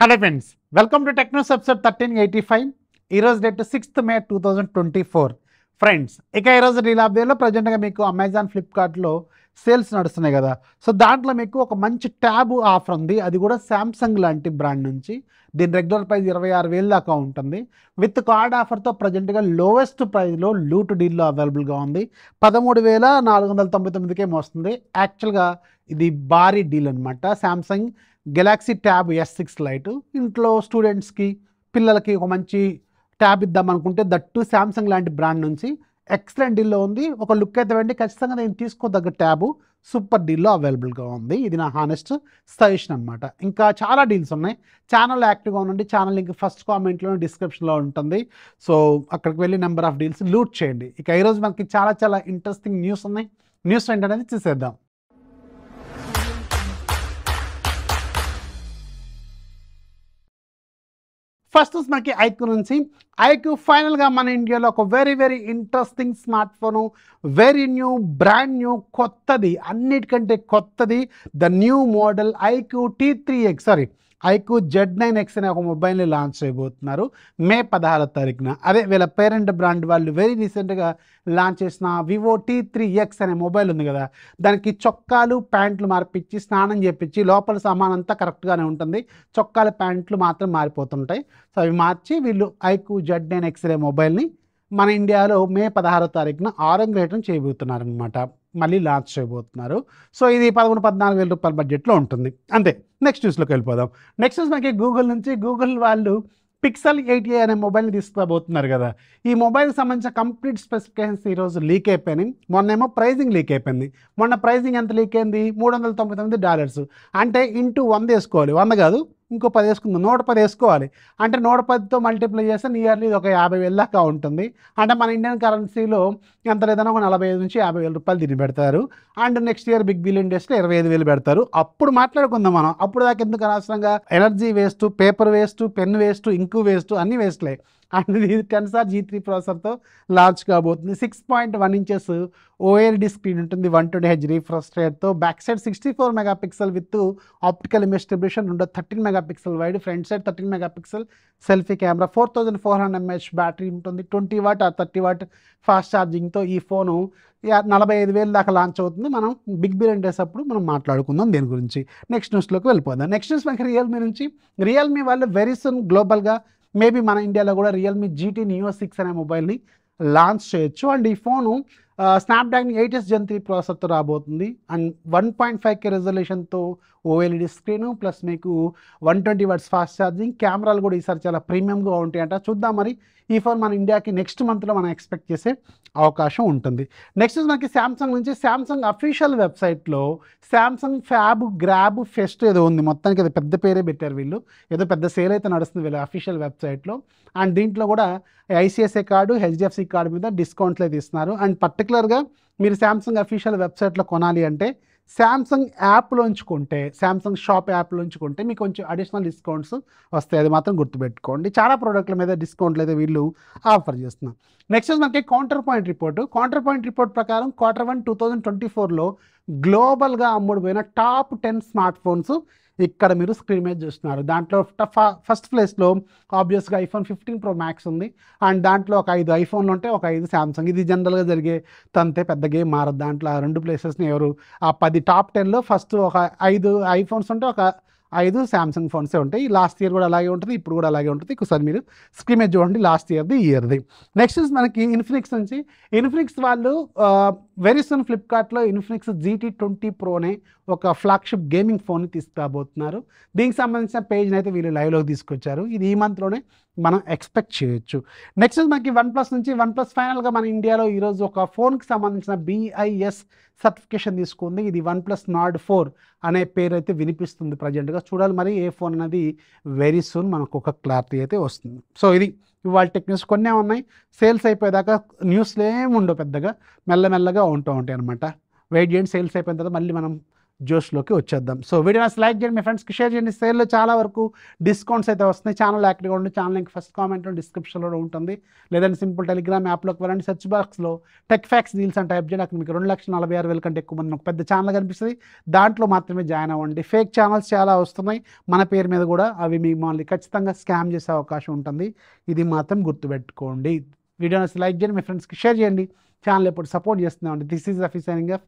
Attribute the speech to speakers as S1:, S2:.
S1: Hello friends, welcome to Technos episode 1385. ఈరోజు date 6th May 2024. Friends, ఇక ఈరోజు reel అప్డేట్లో ప్రజెంట్గా మీకు అమెజాన్ ఫ్లిప్కార్ట్లో సేల్స్ నడుస్తున్నాయి కదా. సో దాంట్లో మీకు ఒక మంచి ట్యాబ్ ఆఫర్ ఉంది, అది కూడా శాంసంగ్ లాంటి బ్రాండ్ నుంచి. దీని రెగ్యులర్ ప్రైస్ 26,000 దాకా ఉంటుంది. విత్ కార్డ్ ఆఫర్తో ప్రజెంట్గా లోవెస్ట్ ప్రైస్లో లూట్ డీల్లో అవైలబుల్గా ఉంది. 13,499కే వస్తుంది. యాక్చువల్గా ఇది భారీ డీల్ అనమాట. Samsung Galaxy tab S6 light ఇంట్లో స్టూడెంట్స్కి పిల్లలకి ఒక మంచి ట్యాబ్ ఇద్దాం అనుకుంటే దట్టు శాంసంగ్ లాంటి బ్రాండ్ నుంచి ఎక్సలెంట్ డీల్లో ఉంది. ఒక లుక్ అయితే వెండి ఖచ్చితంగా నేను తీసుకోదగ్గ ట్యాబు సూపర్ డీల్లో అవైలబుల్గా ఉంది. ఇది నా హానెస్ట్ సజెషన్ అనమాట. ఇంకా చాలా డీల్స్ ఉన్నాయి. ఛానల్ యాక్టివ్గా ఉండండి. ఛానల్ లింక్ ఫస్ట్ కామెంట్లో డిస్క్రిప్షన్లో ఉంటుంది. సో అక్కడికి వెళ్ళి నెంబర్ ఆఫ్ డీల్స్ లూట్ చేయండి. ఇక ఈరోజు మనకి చాలా ఇంట్రెస్టింగ్ న్యూస్ ఉన్నాయి. న్యూస్ ఏంటనేది చూసేద్దాం. ఫస్ట్ మనకి ఐక్యూ నుంచి. ఐక్యూ ఫైనల్గా మన ఇండియాలో ఒక very interesting smart phone, very new, brand new, కొత్తది, అన్నిటికంటే కొత్తది, the new model iQOO iQOO Z9X అనే ఒక మొబైల్ని లాంచ్ చేయబోతున్నారు మే 16వ తారీఖున. అదే వీళ్ళ పేరెంట్ బ్రాండ్ వాళ్ళు వెరీ రీసెంట్గా లాంచ్ చేసిన వివో T3X అనే మొబైల్ ఉంది కదా, దానికి చొక్కాలు ప్యాంట్లు మార్పిచ్చి స్నానం చేపించి లోపల సామాన్ అంతా కరెక్ట్గానే ఉంటుంది, చొక్కాలు ప్యాంట్లు మాత్రం మారిపోతుంటాయి. సో అవి మార్చి వీళ్ళు ఐక్యూ Z9X అనే మొబైల్ని మన ఇండియాలో మే 16వ తారీఖున ఆరంగేటం చేయబోతున్నారు అనమాట. మళ్ళీ లాంచ్ చేయబోతున్నారు. సో ఇది 13,000-14,000 రూపాయల బడ్జెట్లో ఉంటుంది. అంతే. నెక్స్ట్ న్యూస్లోకి వెళ్ళిపోదాం. నెక్స్ట్ న్యూస్ మనకి గూగుల్ నుంచి. గూగుల్ వాళ్ళు Pixel 8a అనే మొబైల్ని తీసుకురాబోతున్నారు కదా. ఈ మొబైల్కి సంబంధించిన కంప్లీట్ స్పెసిఫికేషన్స్ ఈరోజు లీక్ అయిపోయినాయి. మొన్నేమో ప్రైజింగ్ లీక్ అయిపోయింది. మొన్న ప్రైజింగ్ ఎంత లీక్ అయింది? $399. అంటే ఇంటూ 100 వేసుకోవాలి. 100 కాదు, ఇంకో 10 వేసుకుందాం, 110 వేసుకోవాలి. అంటే 110తో మల్టిప్లై చేస్తే నియర్లీ ఒక 50,000 దాకా ఉంటుంది. అంటే మన ఇండియన్ కరెన్సీలో ఎంత లేదన్నా ఒక 45,000-50,000 రూపాయలు దీన్ని పెడతారు. And next year big billion డేస్లో 25,000 పెడతారు. అప్పుడు మాట్లాడుకుందాం మనం. అప్పుడు దాకా ఎందుకు అనవసరంగా energy waste, paper waste, pen waste, ink waste, అన్నీ వేస్ట్లే. అండ్ ఇది 10 G3 ప్రాసెసర్తో లాంచ్ కాబోతుంది. 6.1 inches OLED స్క్రీన్ ఉంటుంది. 120Hz రిఫ్రెష్ రేట్తో. Back side 64 megapixel with optical image stabilisation, 13 megapixel wide, front side 13 megapixel selfie camera, 4400 mAh battery ఉంటుంది. 20 watt or 30 watt fast ఛార్జింగ్తో ఈ phone 45,000 దాకా launch అవుతుంది. మనం బిగ్ బిలియన్ డేస్ అప్పుడు మనం మాట్లాడుకుందాం దీని గురించి. నెక్స్ట్ న్యూస్లోకి వెళ్ళిపోదాం. నెక్స్ట్ న్యూస్ మనకి రియల్మీ నుంచి. రియల్మీ వాళ్ళు వెరీ సూన్ గ్లోబల్గా మేబీ మన ఇండియాలో కూడా రియల్మీ GT Neo 6 అనే మొబైల్ని లాంచ్ చేయొచ్చు. అండ్ ఈ ఫోను స్నాప్డ్రాగన్ 8s Gen 3 ప్రాసెసర్తో రాబోతుంది. And 1.5K రెజల్యూషన్తో OLED screen plus మీకు 120 వాట్స్ ఫాస్ట్ ఛార్జింగ్. కెమెరాలు కూడా ఈసారి చాలా ప్రీమియంగా ఉంటాయంట. చూద్దాం మరి ఈ ఫోన్ మన ఇండియాకి నెక్స్ట్ మంత్లో మనం ఎక్స్పెక్ట్ చేసే అవకాశం ఉంటుంది. నెక్స్ట్ మనకి శాంసంగ్ నుంచి. శాంసంగ్ అఫీషియల్ వెబ్సైట్లో శాంసంగ్ ఫ్యాబ్ గ్రాబ్ ఫెస్ట్ ఏదో ఉంది. మొత్తానికి అది పెద్ద పేరే పెట్టారు వీళ్ళు. ఏదో పెద్ద సేల్ అయితే నడుస్తుంది వీళ్ళ అఫీషియల్ వెబ్సైట్లో. అండ్ దీంట్లో కూడా ICICI కార్డు, HDFC కార్డు మీద డిస్కౌంట్లు అయితే ఇస్తున్నారు. అండ్ పర్టికులర్గా మీరు శాంసంగ్ అఫీషియల్ వెబ్సైట్లో కొనాలి అంటే శాంసంగ్ యాప్లోంచి కొంటే, శాంసంగ్ షాప్ యాప్లోంచి కొంటే మీకు కొంచెం అడిషనల్ డిస్కౌంట్స్ వస్తాయి. అది మాత్రం గుర్తుపెట్టుకోండి. చాలా ప్రోడక్ట్ల మీద డిస్కౌంట్లు అయితే వీళ్ళు ఆఫర్ చేస్తున్నారు. నెక్స్ట్ మనకి కౌంటర్ పాయింట్ రిపోర్ట్ ప్రకారం Q1 2024లో గ్లోబల్గా అమ్ముడుపోయిన టాప్ 10 స్మార్ట్ ఫోన్స్ ఇక్కడ మీరు స్క్రీన్ మీద చూస్తున్నారు. దాంట్లో ఫస్ట్ ప్లేస్లో ఆబ్వియస్గా iPhone 15 Pro Max ఉంది. అండ్ దాంట్లో ఒక 5 ఐఫోన్లు ఉంటే ఒక 5 శాంసంగ్. ఇది జనరల్గా జరిగే తంతే, పెద్ద గేమ్ మారదు. దాంట్లో ఆ 2 ప్లేసెస్ని ఎవరు ఆ 10 టాప్ 10లో ఫస్ట్ ఒక 5 ఐఫోన్స్ ఉంటే ఒక 5 శాంసంగ్ ఫోన్సే ఉంటాయి. లాస్ట్ ఇయర్ కూడా అలాగే ఉంటుంది, ఇప్పుడు కూడా అలాగే ఉంటుంది. ఒకసారి మీరు స్క్రీన్ మీద చూడండి, లాస్ట్ ఇయర్ది, ఈ ఇయర్ది. నెక్స్ట్ మనకి ఇన్ఫినిక్స్ నుంచి. ఇన్ఫినిక్స్ వాళ్ళు వెరీ సూన్ ఫ్లిప్కార్ట్లో ఇన్ఫినిక్స్ GT20 Proనే ఒక ఫ్లాగ్షిప్ గేమింగ్ ఫోన్ని తీసుకురాబోతున్నారు. దీనికి సంబంధించిన పేజ్ని అయితే వీళ్ళు లైవ్లోకి తీసుకొచ్చారు. ఇది ఈ మంత్లోనే మనం ఎక్స్పెక్ట్ చేయొచ్చు. నెక్స్ట్ మనకి OnePlus నుంచి. OnePlus ఫైనల్గా మన ఇండియాలో ఈరోజు ఒక ఫోన్కి సంబంధించిన BIS సర్టిఫికేషన్ తీసుకుంది. ఇది OnePlus Nord 4 అనే పేరు అయితే వినిపిస్తుంది ప్రజెంట్గా. చూడాలి మరి ఏ ఫోన్ అనేది వెరీ సూన్ మనకు ఒక క్లారిటీ అయితే వస్తుంది. సో ఇది ఇవాళ టెక్ న్యూస్. కొన్నే ఉన్నాయి. సేల్స్ అయిపోయేదాకా న్యూస్లు ఏమి ఉండవు, పెద్దగా మెల్లమెల్లగా ఉంటూ ఉంటాయి అనమాట. వెయిట్ చేయండి. సేల్స్ అయిపోయిన తర్వాత మళ్ళీ మనం జోష్లోకి వచ్చేద్దాం. సో వీడియో లైక్ చేయండి, మీ ఫ్రెండ్స్కి షేర్ చేయండి. సేల్లో చాలా వరకు డిస్కౌంట్స్ అయితే వస్తున్నాయి. ఛానల్ యాక్టివ్గా ఉండి ఛానల్ లింక్ ఫస్ట్ కామెంట్లో డిస్క్రిప్షన్లో ఉంటుంది. లేదంటే సింపుల్ టెలిగ్రామ్ యాప్లోకి వెళ్ళండి, సెర్చ్ బాక్స్లో టెక్ ఫ్యాక్స్ డీల్స్ అని టైప్ చేయండి. అక్కడ మీకు 2,46,6,000 కంటే ఎక్కువ మంది ఒక పెద్ద ఛానల్ కనిపిస్తుంది. దాంట్లో మాత్రమే జాయిన్ అవ్వండి. ఫేక్ ఛానల్స్ చాలా వస్తున్నాయి మన పేరు మీద కూడా, అవి మిమ్మల్ని ఖచ్చితంగా స్కామ్ చేసే అవకాశం ఉంటుంది. ఇది మాత్రం గుర్తుపెట్టుకోండి. వీడియోని లైక్ చేయండి, మీ ఫ్రెండ్స్కి షేర్ చేయండి. ఛానల్ ఎప్పుడు సపోర్ట్ చేస్తున్నామండి. దిస్ ఈజ్ అఫీ సైనింగ్ ఆఫ్.